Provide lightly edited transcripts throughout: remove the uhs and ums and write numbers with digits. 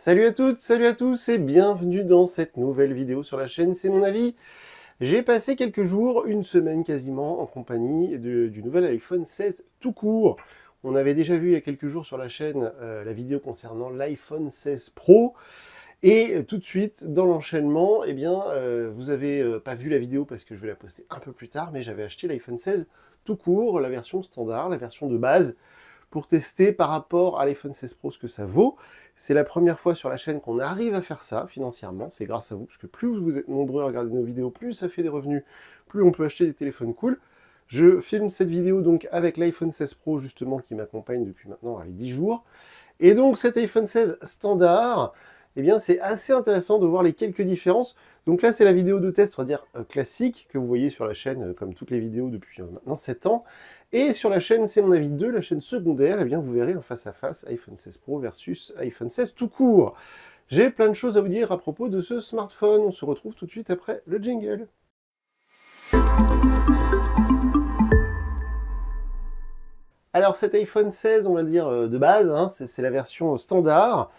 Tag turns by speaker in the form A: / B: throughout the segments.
A: Salut à toutes, salut à tous et bienvenue dans cette nouvelle vidéo sur la chaîne C'est mon avis. J'ai passé quelques jours, une semaine quasiment, en compagnie du nouvel iPhone 16 tout court. On avait déjà vu il y a quelques jours sur la chaîne la vidéo concernant l'iPhone 16 Pro. Et tout de suite, dans l'enchaînement, eh bien, vous avez pas vu la vidéo parce que je vais la poster un peu plus tard, mais j'avais acheté l'iPhone 16 tout court, la version standard, la version de base, pour tester par rapport à l'iPhone 16 Pro ce que ça vaut. C'est la première fois sur la chaîne qu'on arrive à faire ça financièrement, c'est grâce à vous, parce que plus vous êtes nombreux à regarder nos vidéos, plus ça fait des revenus, plus on peut acheter des téléphones cool. Je filme cette vidéo donc avec l'iPhone 16 Pro justement qui m'accompagne depuis maintenant les 10 jours. Et donc cet iPhone 16 standard, eh bien c'est assez intéressant de voir les quelques différences. Donc là c'est la vidéo de test, on va dire classique, que vous voyez sur la chaîne comme toutes les vidéos depuis maintenant 7 ans. Et sur la chaîne C'est mon avis 2, la chaîne secondaire, eh bien vous verrez en face à face iPhone 16 Pro versus iPhone 16 tout court. J'ai plein de choses à vous dire à propos de ce smartphone. On se retrouve tout de suite après le jingle. Alors cet iPhone 16, on va le dire de base, hein, c'est la version standard.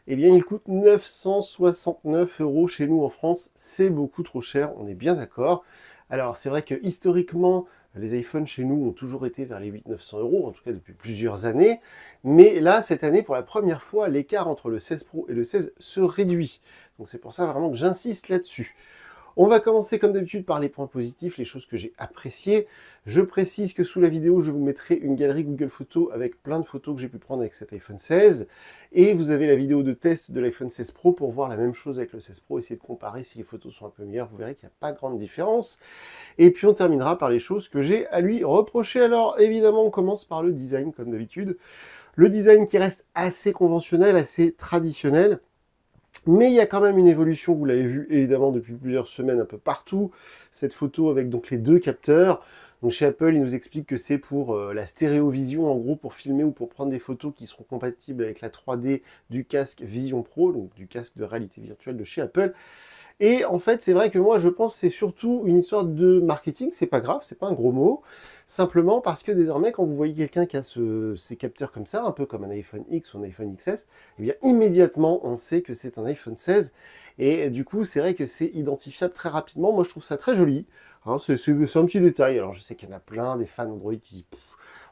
A: Eh bien, il coûte 969 € chez nous en France. C'est beaucoup trop cher, on est bien d'accord. Alors, c'est vrai que historiquement, les iPhones chez nous ont toujours été vers les 800-900 €, en tout cas depuis plusieurs années. Mais là, cette année, pour la première fois, l'écart entre le 16 Pro et le 16 se réduit. Donc c'est pour ça vraiment que j'insiste là-dessus. On va commencer comme d'habitude par les points positifs, les choses que j'ai appréciées. Je précise que sous la vidéo, je vous mettrai une galerie Google Photos avec plein de photos que j'ai pu prendre avec cet iPhone 16. Et vous avez la vidéo de test de l'iPhone 16 Pro pour voir la même chose avec le 16 Pro, essayer de comparer si les photos sont un peu meilleures. Vous verrez qu'il n'y a pas grande différence. Et puis on terminera par les choses que j'ai à lui reprocher. Alors évidemment, on commence par le design comme d'habitude. Le design qui reste assez conventionnel, assez traditionnel. Mais il y a quand même une évolution, vous l'avez vu évidemment depuis plusieurs semaines un peu partout. Cette photo avec donc les deux capteurs. Donc chez Apple, ils nous expliquent que c'est pour la stéréovision, en gros pour filmer ou pour prendre des photos qui seront compatibles avec la 3D du casque Vision Pro, donc du casque de réalité virtuelle de chez Apple. Et en fait, c'est vrai que moi, je pense que c'est surtout une histoire de marketing. C'est pas grave, c'est pas un gros mot. Simplement parce que désormais, quand vous voyez quelqu'un qui a ces capteurs comme ça, un peu comme un iPhone X ou un iPhone XS, eh bien, immédiatement, on sait que c'est un iPhone 16. Et du coup, c'est vrai que c'est identifiable très rapidement. Moi, je trouve ça très joli. Hein, c'est un petit détail. Alors, je sais qu'il y en a plein, des fans Android qui...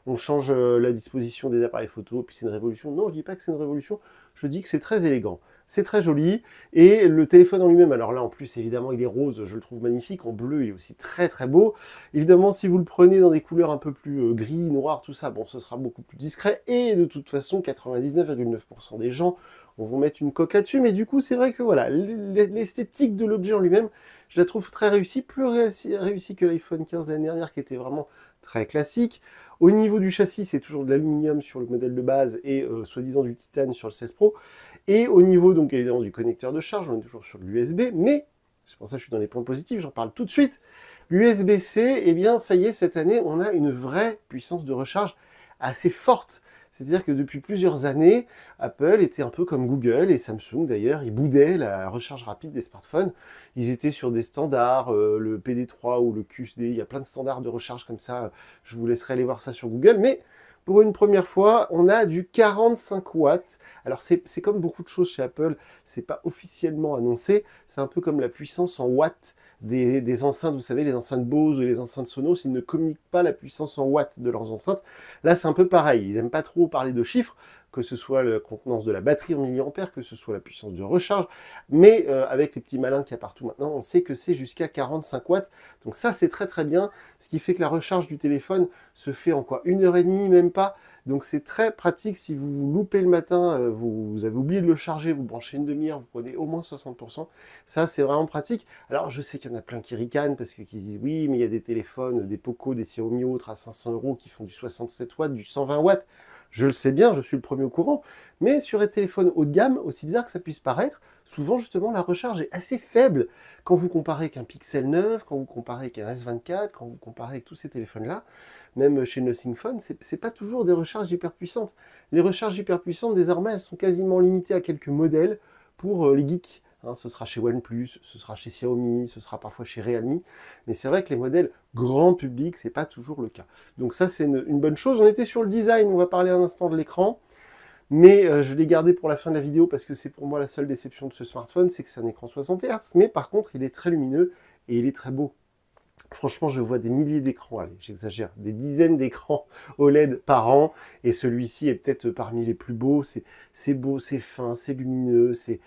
A: on change la disposition des appareils photo, puis c'est une révolution. Non, je dis pas que c'est une révolution, je dis que c'est très élégant. C'est très joli, et le téléphone en lui-même, alors là en plus évidemment il est rose, je le trouve magnifique, en bleu il est aussi très très beau. Évidemment si vous le prenez dans des couleurs un peu plus gris, noir, tout ça, bon ce sera beaucoup plus discret, et de toute façon 99,9% des gens vont mettre une coque là-dessus, mais du coup c'est vrai que voilà, l'esthétique de l'objet en lui-même, je la trouve très réussie, plus réussie que l'iPhone 15 l'année dernière qui était vraiment très classique. Au niveau du châssis, c'est toujours de l'aluminium sur le modèle de base et soi-disant du titane sur le 16 Pro. Et au niveau donc évidemment du connecteur de charge, on est toujours sur l'USB, mais c'est pour ça que je suis dans les points positifs, j'en parle tout de suite. L'USB-C, eh bien ça y est, cette année, on a une vraie puissance de recharge assez forte. C'est-à-dire que depuis plusieurs années, Apple était un peu comme Google et Samsung d'ailleurs, ils boudaient la recharge rapide des smartphones. Ils étaient sur des standards, le PD3 ou le QSD, il y a plein de standards de recharge comme ça, je vous laisserai aller voir ça sur Google, mais pour une première fois, on a du 45 watts. Alors c'est comme beaucoup de choses chez Apple, c'est pas officiellement annoncé, c'est un peu comme la puissance en watts des enceintes, vous savez, les enceintes Bose ou les enceintes Sonos, ils ne communiquent pas la puissance en watts de leurs enceintes. Là, c'est un peu pareil, ils n'aiment pas trop parler de chiffres, que ce soit la contenance de la batterie en milliampères, que ce soit la puissance de recharge, mais avec les petits malins qu'il y a partout maintenant, on sait que c'est jusqu'à 45 watts, donc ça c'est très très bien, ce qui fait que la recharge du téléphone se fait en quoi, 1h30, même pas, donc c'est très pratique si vous loupez le matin, vous avez oublié de le charger, vous branchez une demi-heure, vous prenez au moins 60%, ça c'est vraiment pratique. Alors je sais qu'il y en a plein qui ricanent parce qu'ils disent oui mais il y a des téléphones, des Poco, des Xiaomi autres à 500 € qui font du 67 watts, du 120 watts, je le sais bien, je suis le premier au courant, mais sur les téléphones haut de gamme, aussi bizarre que ça puisse paraître, souvent justement la recharge est assez faible quand vous comparez avec un Pixel 9, quand vous comparez avec un S24, quand vous comparez avec tous ces téléphones-là, même chez Nothing Phone, c'est pas toujours des recharges hyper puissantes. Les recharges hyper puissantes, désormais, elles sont quasiment limitées à quelques modèles pour les geeks. Hein, ce sera chez OnePlus, ce sera chez Xiaomi, ce sera parfois chez Realme. Mais c'est vrai que les modèles grand public, c'est pas toujours le cas. Donc ça, c'est une bonne chose. On était sur le design, on va parler un instant de l'écran. Mais je l'ai gardé pour la fin de la vidéo parce que c'est pour moi la seule déception de ce smartphone, c'est que c'est un écran 60 Hz, mais par contre il est très lumineux et il est très beau. Franchement, je vois des milliers d'écrans, allez, j'exagère, des dizaines d'écrans OLED par an, et celui-ci est peut-être parmi les plus beaux. C'est beau, c'est fin, c'est lumineux, c'est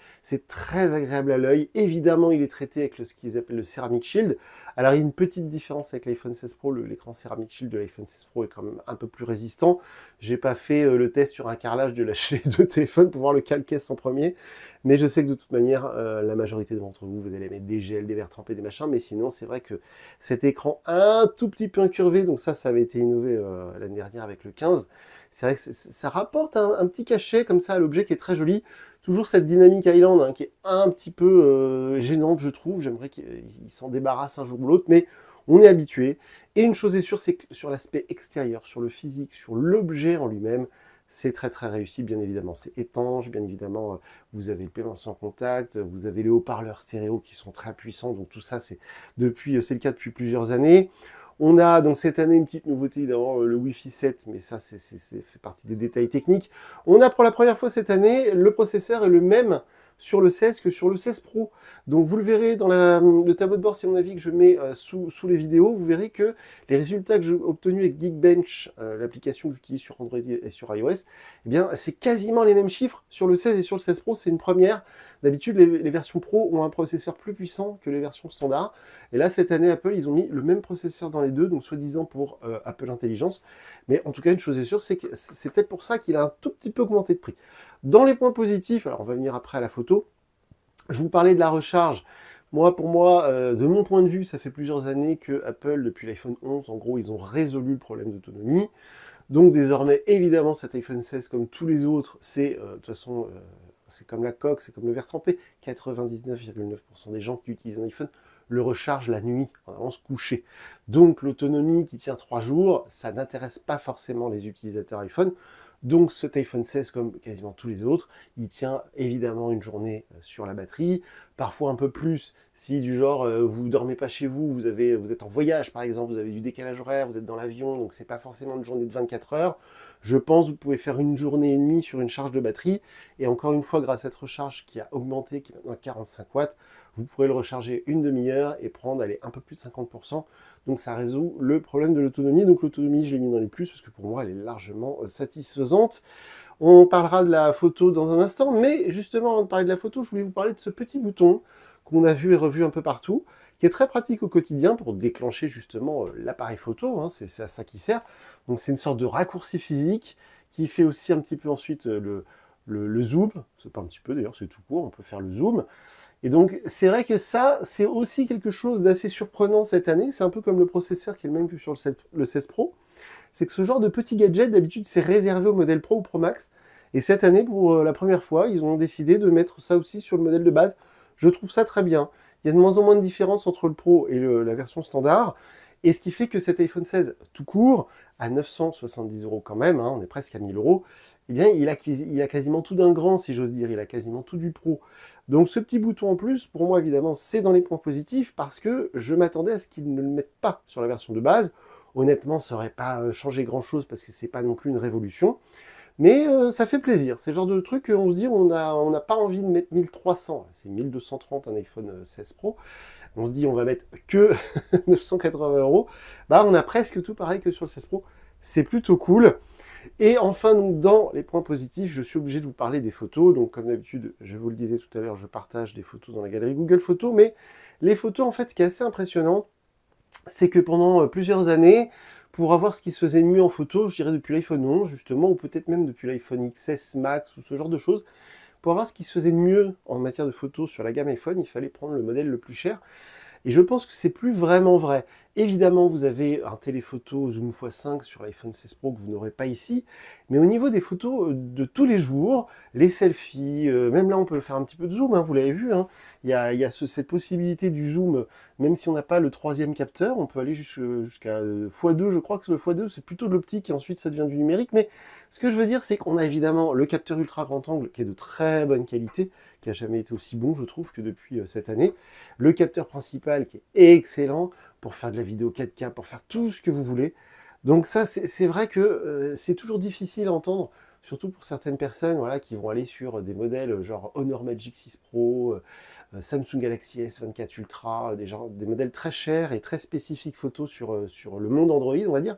A: très agréable à l'œil. Évidemment, il est traité avec ce qu'ils appellent le Ceramic Shield. Alors, il y a une petite différence avec l'iPhone 16 Pro, l'écran Ceramic Shield de l'iPhone 16 Pro est quand même un peu plus résistant. J'ai pas fait le test sur un carrelage de lâcher les deux téléphones pour voir lequel caisse en premier, mais je sais que de toute manière, la majorité d'entre vous, vous allez mettre des gels, des verres trempés, des machins, mais sinon, c'est vrai que cet écran un tout petit peu incurvé, donc ça avait été innové l'année dernière avec le 15. C'est vrai que ça rapporte un petit cachet comme ça à l'objet qui est très joli. Toujours cette dynamique Island hein, qui est un petit peu gênante, je trouve. J'aimerais qu'il s'en débarrasse un jour ou l'autre, mais on est habitué. Et une chose est sûre, c'est que sur l'aspect extérieur, sur le physique, sur l'objet en lui-même, c'est très très réussi, bien évidemment. C'est étanche, bien évidemment, vous avez le paiement sans contact, vous avez les haut-parleurs stéréo qui sont très puissants, donc tout ça, c'est le cas depuis plusieurs années. On a donc cette année une petite nouveauté, évidemment, le Wi-Fi 7, mais ça, c'est fait partie des détails techniques. On a pour la première fois cette année, le processeur est le même sur le 16 que sur le 16 Pro. Donc vous le verrez dans le tableau de bord, c'est mon avis que je mets sous les vidéos, vous verrez que les résultats que j'ai obtenus avec Geekbench, l'application que j'utilise sur Android et sur iOS, eh bien c'est quasiment les mêmes chiffres sur le 16 et sur le 16 Pro, c'est une première. D'habitude, les versions Pro ont un processeur plus puissant que les versions standards. Et là, cette année, Apple, ils ont mis le même processeur dans les deux, donc soi-disant pour Apple Intelligence. Mais en tout cas, une chose est sûre, c'est que c'est peut-être pour ça qu'il a un tout petit peu augmenté de prix. Dans les points positifs, alors on va venir après à la photo, je vous parlais de la recharge. Pour moi, de mon point de vue, ça fait plusieurs années que Apple, depuis l'iPhone 11, en gros, ils ont résolu le problème d'autonomie. Donc désormais, évidemment, cet iPhone 16, comme tous les autres, c'est de toute façon, c'est comme la coque, c'est comme le verre trempé. 99,9% des gens qui utilisent un iPhone le rechargent la nuit, en allant se coucher. Donc l'autonomie qui tient 3 jours, ça n'intéresse pas forcément les utilisateurs iPhone. Donc cet iPhone 16, comme quasiment tous les autres, il tient évidemment une journée sur la batterie, parfois un peu plus si du genre vous dormez pas chez vous, vous êtes en voyage par exemple, vous avez du décalage horaire, vous êtes dans l'avion, donc c'est pas forcément une journée de 24 heures. Je pense que vous pouvez faire une journée et demie sur une charge de batterie, et encore une fois grâce à cette recharge qui a augmenté, qui est maintenant à 45 watts, vous pourrez le recharger une demi-heure et prendre un peu plus de 50%. Donc ça résout le problème de l'autonomie. Donc l'autonomie, je l'ai mis dans les plus parce que pour moi, elle est largement satisfaisante. On parlera de la photo dans un instant, mais justement, avant de parler de la photo, je voulais vous parler de ce petit bouton qu'on a vu et revu un peu partout, qui est très pratique au quotidien pour déclencher justement l'appareil photo, hein, c'est à ça qu'il sert. Donc c'est une sorte de raccourci physique qui fait aussi un petit peu ensuite le zoom. C'est pas un petit peu d'ailleurs, c'est tout court, on peut faire le zoom. Et donc, c'est vrai que ça, c'est aussi quelque chose d'assez surprenant cette année. C'est un peu comme le processeur qui est le même que sur le 16 Pro. C'est que ce genre de petit gadget, d'habitude, c'est réservé au modèle Pro ou Pro Max. Et cette année, pour la première fois, ils ont décidé de mettre ça aussi sur le modèle de base. Je trouve ça très bien. Il y a de moins en moins de différence entre le Pro et la version standard. Et ce qui fait que cet iPhone 16 tout court, à 970 € quand même, hein, on est presque à 1000 €, eh bien, il a quasiment tout d'un grand, si j'ose dire, il a quasiment tout du Pro. Donc ce petit bouton en plus, pour moi, évidemment, c'est dans les points positifs, parce que je m'attendais à ce qu'ils ne le mettent pas sur la version de base. Honnêtement, ça n'aurait pas changé grand-chose, parce que c'est pas non plus une révolution. Mais ça fait plaisir. C'est le genre de truc qu'on se dit, on n'a pas envie de mettre 1300. C'est 1230 un iPhone 16 Pro. On se dit, on va mettre que 980 €. Bah, on a presque tout pareil que sur le 16 Pro. C'est plutôt cool. Et enfin, donc, dans les points positifs, je suis obligé de vous parler des photos. Donc, comme d'habitude, je vous le disais tout à l'heure, je partage des photos dans la galerie Google Photos. Mais les photos, en fait, ce qui est assez impressionnant, c'est que pendant plusieurs années, pour avoir ce qui se faisait de mieux en photo, je dirais depuis l'iPhone 11 justement, ou peut-être même depuis l'iPhone XS Max ou ce genre de choses, pour avoir ce qui se faisait de mieux en matière de photo sur la gamme iPhone, il fallait prendre le modèle le plus cher. Et je pense que c'est plus vraiment vrai. Évidemment, vous avez un téléphoto zoom x5 sur l'iPhone 16 Pro que vous n'aurez pas ici, mais au niveau des photos de tous les jours, les selfies, même là on peut faire un petit peu de zoom, hein, vous l'avez vu, hein, il y a cette possibilité du zoom, même si on n'a pas le troisième capteur, on peut aller jusqu'à x2, je crois que le x2 c'est plutôt de l'optique et ensuite ça devient du numérique, mais ce que je veux dire c'est qu'on a évidemment le capteur ultra grand angle qui est de très bonne qualité, qui n'a jamais été aussi bon je trouve que depuis cette année, le capteur principal qui est excellent pour faire de la vidéo 4K, pour faire tout ce que vous voulez. Donc ça, c'est vrai que c'est toujours difficile à entendre surtout pour certaines personnes voilà, qui vont aller sur des modèles genre Honor Magic 6 Pro, Samsung Galaxy S24 Ultra, des modèles très chers et très spécifiques photos sur le monde Android, on va dire.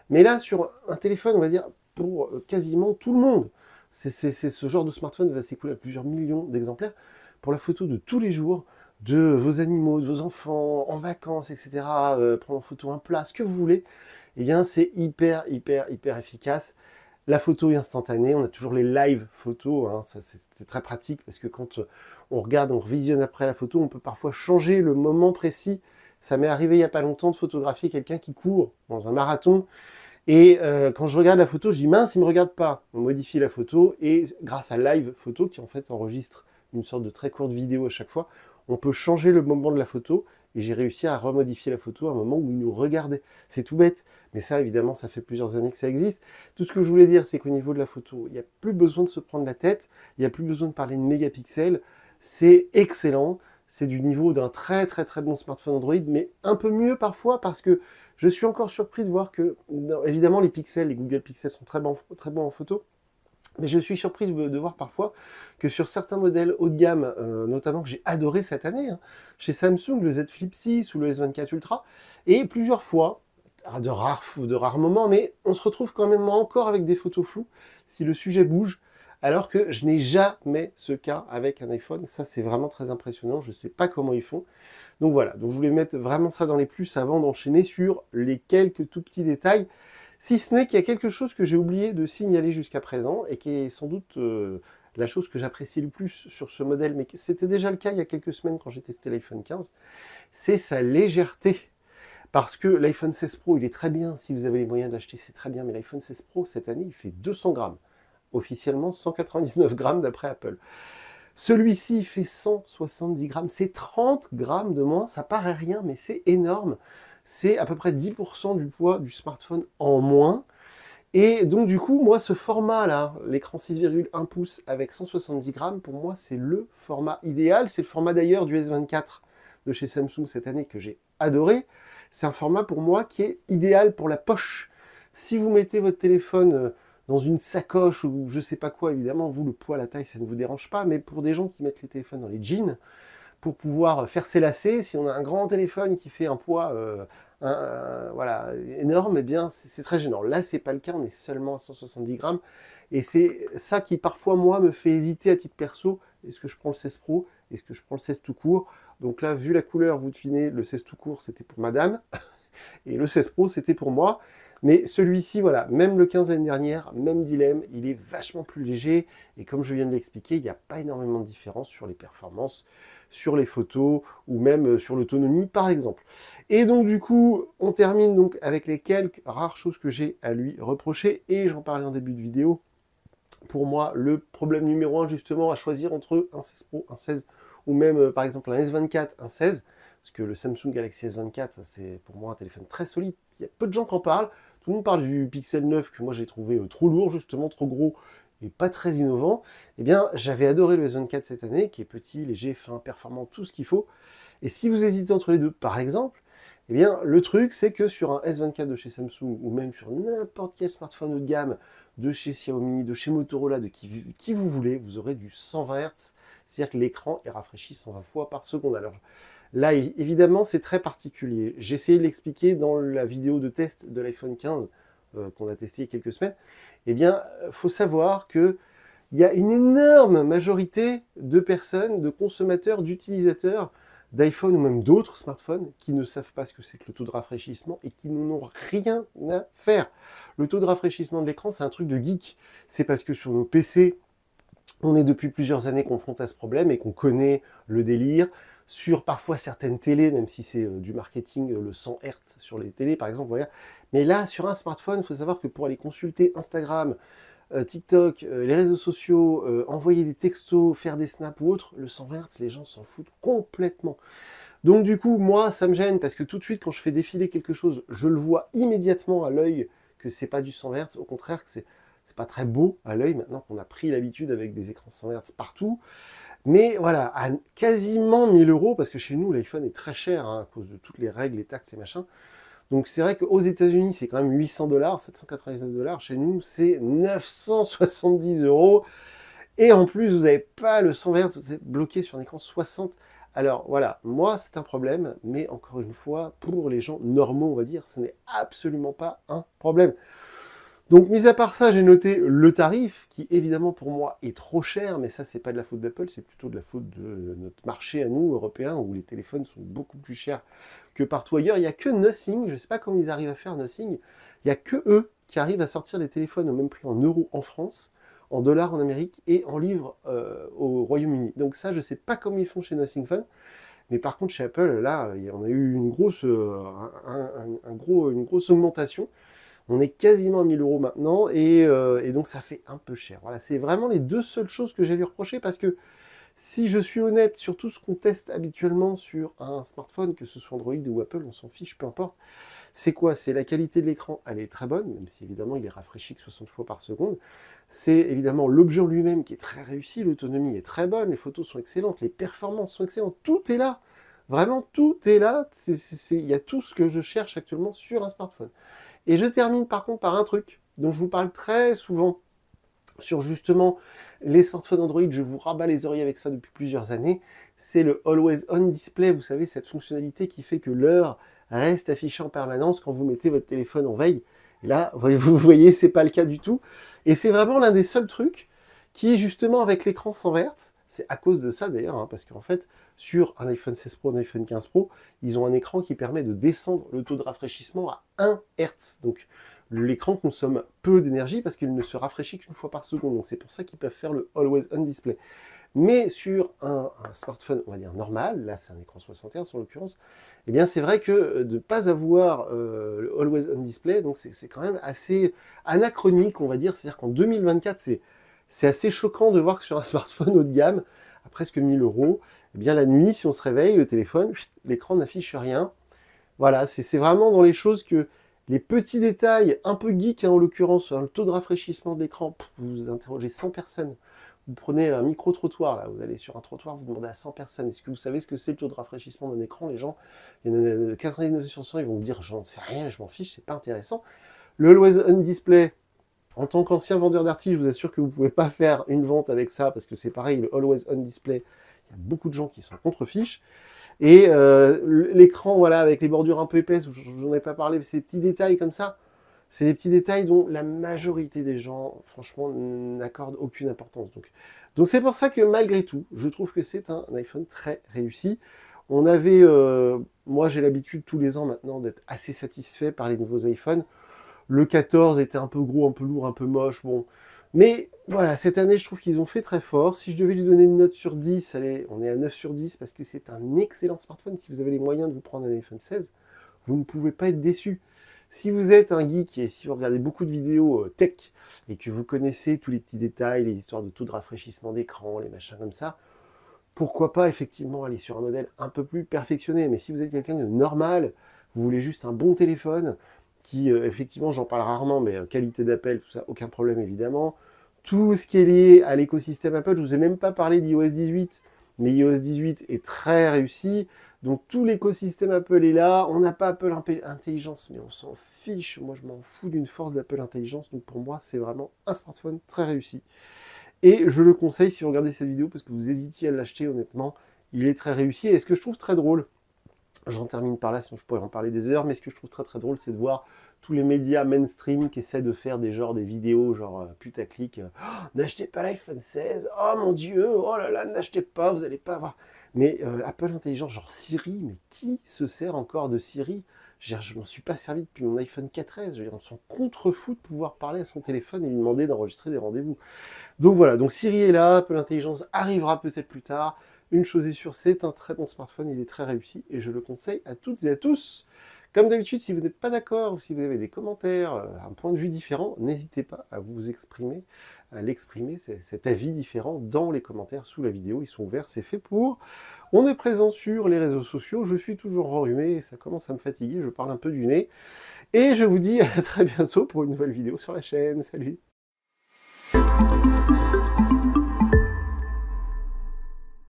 A: Mais là, sur un téléphone, on va dire, pour quasiment tout le monde, ce genre de smartphone va s'écouler à plusieurs millions d'exemplaires pour la photo de tous les jours, de vos animaux, de vos enfants, en vacances, etc., prendre en photo un plat, ce que vous voulez, eh bien c'est hyper efficace. La photo est instantanée, on a toujours les live photos, hein, c'est très pratique parce que quand on regarde, on revisionne après la photo, on peut parfois changer le moment précis. Ça m'est arrivé il n'y a pas longtemps de photographier quelqu'un qui court dans un marathon, et quand je regarde la photo, je dis mince, il ne me regarde pas. On modifie la photo, et grâce à live photo, qui en fait enregistre une sorte de très courte vidéo à chaque fois, on peut changer le moment de la photo, et j'ai réussi à remodifier la photo à un moment où il nous regardait. C'est tout bête, mais ça, évidemment, ça fait plusieurs années que ça existe. Tout ce que je voulais dire, c'est qu'au niveau de la photo, il n'y a plus besoin de se prendre la tête, il n'y a plus besoin de parler de mégapixels, c'est excellent, c'est du niveau d'un très bon smartphone Android, mais un peu mieux parfois, parce que je suis encore surpris de voir que, évidemment, les pixels, les Google Pixels sont très bons en photo, mais je suis surpris de voir parfois que sur certains modèles haut de gamme, notamment que j'ai adoré cette année, hein, chez Samsung, le Z Flip 6 ou le S24 Ultra, et plusieurs fois, de rares moments, mais on se retrouve quand même encore avec des photos floues si le sujet bouge, alors que je n'ai jamais ce cas avec un iPhone. Ça, c'est vraiment très impressionnant, je ne sais pas comment ils font. Donc voilà, donc je voulais mettre vraiment ça dans les plus avant d'enchaîner sur les quelques tout petits détails. Si ce n'est qu'il y a quelque chose que j'ai oublié de signaler jusqu'à présent, et qui est sans doute la chose que j'apprécie le plus sur ce modèle, mais c'était déjà le cas il y a quelques semaines quand j'ai testé l'iPhone 15, c'est sa légèreté. Parce que l'iPhone 16 Pro, il est très bien, si vous avez les moyens de l'acheter, c'est très bien, mais l'iPhone 16 Pro, cette année, il fait 200 grammes. Officiellement, 199 grammes d'après Apple. Celui-ci fait 170 grammes, c'est 30 grammes de moins, ça paraît rien, mais c'est énorme. C'est à peu près 10% du poids du smartphone en moins. Et donc du coup, moi, ce format-là, l'écran 6,1 pouces avec 170 grammes, pour moi, c'est le format idéal. C'est le format d'ailleurs du S24 de chez Samsung cette année que j'ai adoré. C'est un format pour moi qui est idéal pour la poche. Si vous mettez votre téléphone dans une sacoche ou je sais pas quoi, évidemment, vous, le poids, la taille, ça ne vous dérange pas, mais pour des gens qui mettent les téléphones dans les jeans, pour pouvoir faire ses lacets, si on a un grand téléphone qui fait un poids voilà, énorme, eh bien c'est très gênant. Là, c'est pas le cas, on est seulement à 170 grammes, et c'est ça qui parfois, moi, me fait hésiter à titre perso. Est-ce que je prends le 16 Pro? Est-ce que je prends le 16 tout court? Donc là, vu la couleur, vous devinez, le 16 tout court, c'était pour madame, et le 16 Pro, c'était pour moi. Mais celui-ci, voilà, même le 15 l'année dernière, même dilemme, il est vachement plus léger, et comme je viens de l'expliquer, il n'y a pas énormément de différence sur les performances, sur les photos, ou même sur l'autonomie, par exemple. Et donc, du coup, on termine donc avec les quelques rares choses que j'ai à lui reprocher, et j'en parlais en début de vidéo. Pour moi, le problème numéro 1, justement, à choisir entre un 16 Pro, un 16, ou même, par exemple, un S24, un 16, parce que le Samsung Galaxy S24, c'est pour moi un téléphone très solide. Il y a peu de gens qui en parlent. Tout le monde parle du Pixel 9, que moi j'ai trouvé trop lourd, justement, trop gros, et pas très innovant. Eh bien, j'avais adoré le S24 cette année, qui est petit, léger, fin, performant, tout ce qu'il faut. Et si vous hésitez entre les deux, par exemple, eh bien, le truc, c'est que sur un S24 de chez Samsung, ou même sur n'importe quel smartphone haut de gamme, de chez Xiaomi, de chez Motorola, de qui vous voulez, vous aurez du 120 Hz, c'est-à-dire que l'écran est rafraîchi 120 fois par seconde. Alors là, évidemment, c'est très particulier. J'ai essayé de l'expliquer dans la vidéo de test de l'iPhone 15 qu'on a testé il y a quelques semaines. Eh bien, il faut savoir qu'il y a une énorme majorité de personnes, de consommateurs, d'utilisateurs d'iPhone ou même d'autres smartphones qui ne savent pas ce que c'est que le taux de rafraîchissement et qui n'en ont rien à faire. Le taux de rafraîchissement de l'écran, c'est un truc de geek. C'est parce que sur nos PC, on est depuis plusieurs années confronté à ce problème et qu'on connaît le délire. Sur parfois certaines télés, même si c'est du marketing, le 100 Hz sur les télés par exemple, voilà. Mais là, sur un smartphone, il faut savoir que pour aller consulter Instagram, TikTok, les réseaux sociaux, envoyer des textos, faire des snaps ou autre, le 120 Hz, les gens s'en foutent complètement. Donc du coup, moi, ça me gêne parce que tout de suite, quand je fais défiler quelque chose, je le vois immédiatement à l'œil que c'est pas du 120 Hz, au contraire que c'est pas très beau à l'œil maintenant qu'on a pris l'habitude avec des écrans 120 Hz partout. Mais voilà, à quasiment 1000 €, parce que chez nous, l'iPhone est très cher hein, à cause de toutes les règles, les taxes et machin. Donc c'est vrai qu'aux États-Unis, c'est quand même 800 $, 799 $. Chez nous, c'est 970 €. Et en plus, vous n'avez pas le 100 Hz, vous êtes bloqué sur un écran 60. Alors voilà, moi c'est un problème, mais encore une fois, pour les gens normaux, on va dire, ce n'est absolument pas un problème. Donc, mis à part ça, j'ai noté le tarif, qui évidemment pour moi est trop cher, mais ça c'est pas de la faute d'Apple, c'est plutôt de la faute de notre marché à nous, Européens, où les téléphones sont beaucoup plus chers que partout ailleurs. Il n'y a que Nothing, je ne sais pas comment ils arrivent à faire Nothing, il n'y a que eux qui arrivent à sortir des téléphones au même prix en euros en France, en dollars en Amérique et en livres au Royaume-Uni. Donc ça, je ne sais pas comment ils font chez Nothing Phone. Mais par contre, chez Apple, là, on a eu une grosse augmentation. On est quasiment à 1000 € maintenant, et donc ça fait un peu cher. Voilà, c'est vraiment les deux seules choses que j'ai à lui reprocher, parce que si je suis honnête sur tout ce qu'on teste habituellement sur un smartphone, que ce soit Android ou Apple, on s'en fiche, peu importe. C'est quoi? C'est la qualité de l'écran, elle est très bonne, même si évidemment il est rafraîchi que 60 fois par seconde. C'est évidemment l'objet en lui-même qui est très réussi, l'autonomie est très bonne, les photos sont excellentes, les performances sont excellentes, tout est là. Vraiment, tout est là. Il y a tout ce que je cherche actuellement sur un smartphone. Et je termine par contre par un truc dont je vous parle très souvent sur justement les smartphones Android. Je vous rabats les oreilles avec ça depuis plusieurs années. C'est le Always On Display. Vous savez, cette fonctionnalité qui fait que l'heure reste affichée en permanence quand vous mettez votre téléphone en veille. Et là, vous voyez, c'est pas le cas du tout. Et c'est vraiment l'un des seuls trucs qui, justement, avec l'écran 100 Hz, c'est à cause de ça d'ailleurs, hein, parce qu'en fait, sur un iPhone 16 Pro, un iPhone 15 Pro, ils ont un écran qui permet de descendre le taux de rafraîchissement à 1 Hz. Donc l'écran consomme peu d'énergie parce qu'il ne se rafraîchit qu'une fois par seconde. Donc c'est pour ça qu'ils peuvent faire le Always On Display. Mais sur un smartphone, on va dire normal, là c'est un écran 60 Hz en l'occurrence, eh bien c'est vrai que de ne pas avoir le Always On Display, donc c'est quand même assez anachronique, on va dire. C'est-à-dire qu'en 2024, c'est assez choquant de voir que sur un smartphone haut de gamme, à presque 1000 €, eh bien la nuit, si on se réveille, le téléphone, l'écran n'affiche rien. Voilà, c'est vraiment dans les choses que les petits détails, un peu geek hein, en l'occurrence, le taux de rafraîchissement de l'écran, vous interrogez 100 personnes. Vous prenez un micro-trottoir, là, vous allez sur un trottoir, vous demandez à 100 personnes, est-ce que vous savez ce que c'est le taux de rafraîchissement d'un écran? Les gens, il y en a 99 sur 100, ils vont vous dire, j'en sais rien, je m'en fiche, c'est pas intéressant. Le Always On Display, en tant qu'ancien vendeur d'articles, je vous assure que vous ne pouvez pas faire une vente avec ça, parce que c'est pareil, le Always On Display, il y a beaucoup de gens qui sont contre-fiches. Et l'écran, voilà, avec les bordures un peu épaisses, je n'en ai pas parlé, c'est des petits détails comme ça. C'est des petits détails dont la majorité des gens, franchement, n'accordent aucune importance. Donc c'est pour ça que malgré tout, je trouve que c'est un iPhone très réussi. On avait, moi j'ai l'habitude tous les ans maintenant d'être assez satisfait par les nouveaux iPhones. Le 14 était un peu gros, un peu lourd, un peu moche, bon. Mais voilà, cette année, je trouve qu'ils ont fait très fort. Si je devais lui donner une note sur 10, allez, on est à 9 sur 10 parce que c'est un excellent smartphone. Si vous avez les moyens de vous prendre un iPhone 16, vous ne pouvez pas être déçu. Si vous êtes un geek et si vous regardez beaucoup de vidéos tech et que vous connaissez tous les petits détails, les histoires de taux de rafraîchissement d'écran, les machins comme ça, pourquoi pas effectivement aller sur un modèle un peu plus perfectionné. Mais si vous êtes quelqu'un de normal, vous voulez juste un bon téléphone, qui effectivement j'en parle rarement, mais qualité d'appel, tout ça, aucun problème évidemment. Tout ce qui est lié à l'écosystème Apple, je ne vous ai même pas parlé d'iOS 18, mais iOS 18 est très réussi. Donc tout l'écosystème Apple est là. On n'a pas Apple Intelligence, mais on s'en fiche. Moi, je m'en fous d'une force d'Apple Intelligence. Donc pour moi, c'est vraiment un smartphone très réussi. Et je le conseille si vous regardez cette vidéo, parce que vous hésitiez à l'acheter, honnêtement, il est très réussi. Et ce que je trouve très drôle, j'en termine par là, sinon je pourrais en parler des heures, mais ce que je trouve très très drôle, c'est de voir tous les médias mainstream qui essaient de faire des vidéos putaclic. Oh, n'achetez pas l'iPhone 16, oh mon Dieu, oh là là, n'achetez pas, vous n'allez pas avoir... Mais Apple Intelligent, genre Siri, mais qui se sert encore de Siri? Je m'en suis pas servi depuis mon iPhone 4S, on s'en contrefout de pouvoir parler à son téléphone et lui demander d'enregistrer des rendez-vous. Donc voilà, donc Siri est là, Apple Intelligence arrivera peut-être plus tard. Une chose est sûre, c'est un très bon smartphone, il est très réussi et je le conseille à toutes et à tous. Comme d'habitude, si vous n'êtes pas d'accord ou si vous avez des commentaires, un point de vue différent, n'hésitez pas à vous exprimer, à l'exprimer, cet avis différent dans les commentaires sous la vidéo. Ils sont ouverts, c'est fait pour. On est présent sur les réseaux sociaux, je suis toujours enrhumé et ça commence à me fatiguer, je parle un peu du nez. Et je vous dis à très bientôt pour une nouvelle vidéo sur la chaîne. Salut!